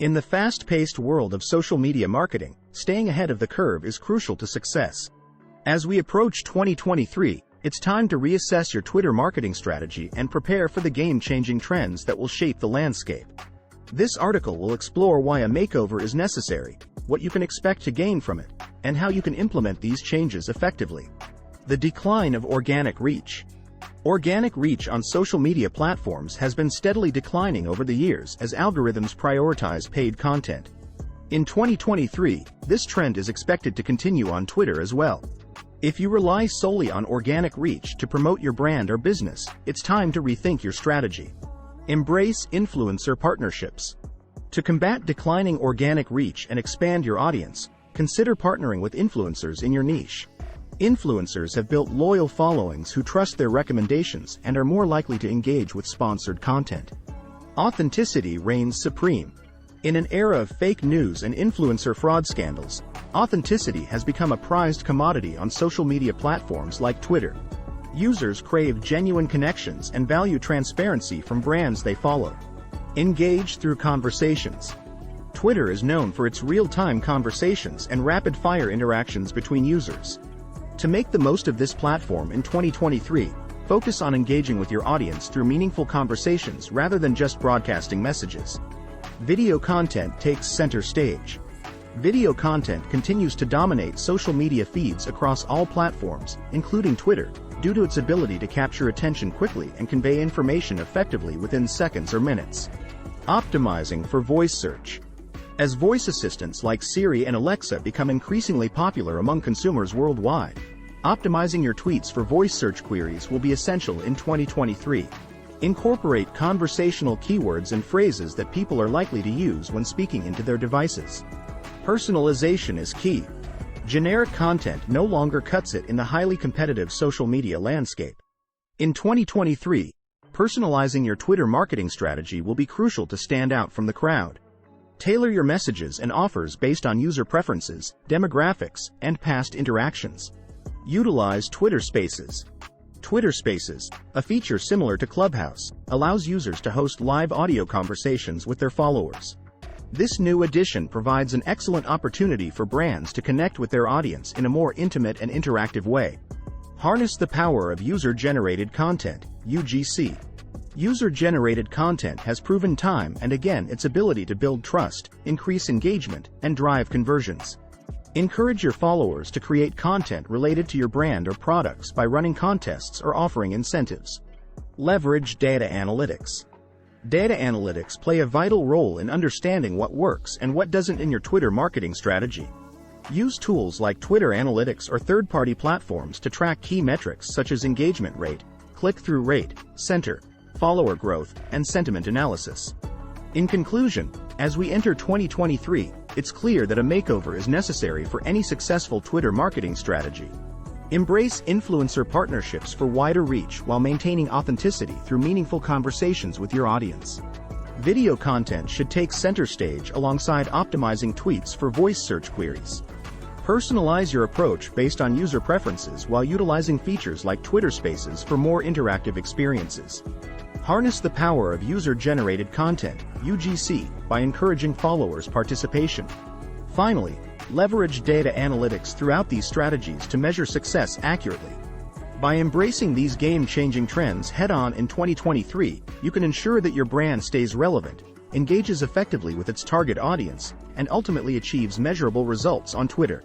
In the fast-paced world of social media marketing, staying ahead of the curve is crucial to success. As we approach 2023, it's time to reassess your Twitter marketing strategy and prepare for the game-changing trends that will shape the landscape. This article will explore why a makeover is necessary, what you can expect to gain from it, and how you can implement these changes effectively. The decline of organic reach. Organic reach on social media platforms has been steadily declining over the years as algorithms prioritize paid content. In 2023, this trend is expected to continue on Twitter as well. If you rely solely on organic reach to promote your brand or business, it's time to rethink your strategy. Embrace influencer partnerships. To combat declining organic reach and expand your audience, consider partnering with influencers in your niche. Influencers have built loyal followings who trust their recommendations and are more likely to engage with sponsored content. Authenticity reigns supreme. In an era of fake news and influencer fraud scandals, authenticity has become a prized commodity on social media platforms like Twitter. Users crave genuine connections and value transparency from brands they follow. Engage through conversations. Twitter is known for its real-time conversations and rapid-fire interactions between users. To make the most of this platform in 2023, focus on engaging with your audience through meaningful conversations rather than just broadcasting messages. Video content takes center stage. Video content continues to dominate social media feeds across all platforms, including Twitter, due to its ability to capture attention quickly and convey information effectively within seconds or minutes. Optimizing for voice search. As voice assistants like Siri and Alexa become increasingly popular among consumers worldwide, optimizing your tweets for voice search queries will be essential in 2023. Incorporate conversational keywords and phrases that people are likely to use when speaking into their devices. Personalization is key. Generic content no longer cuts it in the highly competitive social media landscape. In 2023, personalizing your Twitter marketing strategy will be crucial to stand out from the crowd. Tailor your messages and offers based on user preferences, demographics, and past interactions. Utilize Twitter Spaces. Twitter Spaces, a feature similar to Clubhouse, allows users to host live audio conversations with their followers. This new addition provides an excellent opportunity for brands to connect with their audience in a more intimate and interactive way. Harness the power of user-generated content, UGC. User-generated content has proven time and again its ability to build trust, increase engagement, and drive conversions. Encourage your followers to create content related to your brand or products by running contests or offering incentives. Leverage data analytics. Data analytics play a vital role in understanding what works and what doesn't in your Twitter marketing strategy. Use tools like Twitter Analytics or third-party platforms to track key metrics such as engagement rate, click-through rate, center, follower growth, and sentiment analysis. In conclusion, as we enter 2023, it's clear that a makeover is necessary for any successful Twitter marketing strategy. Embrace influencer partnerships for wider reach while maintaining authenticity through meaningful conversations with your audience. Video content should take center stage alongside optimizing tweets for voice search queries. Personalize your approach based on user preferences while utilizing features like Twitter Spaces for more interactive experiences. Harness the power of user-generated content, UGC, by encouraging followers' participation. Finally, leverage data analytics throughout these strategies to measure success accurately. By embracing these game-changing trends head-on in 2023, you can ensure that your brand stays relevant, engages effectively with its target audience, and ultimately achieves measurable results on Twitter.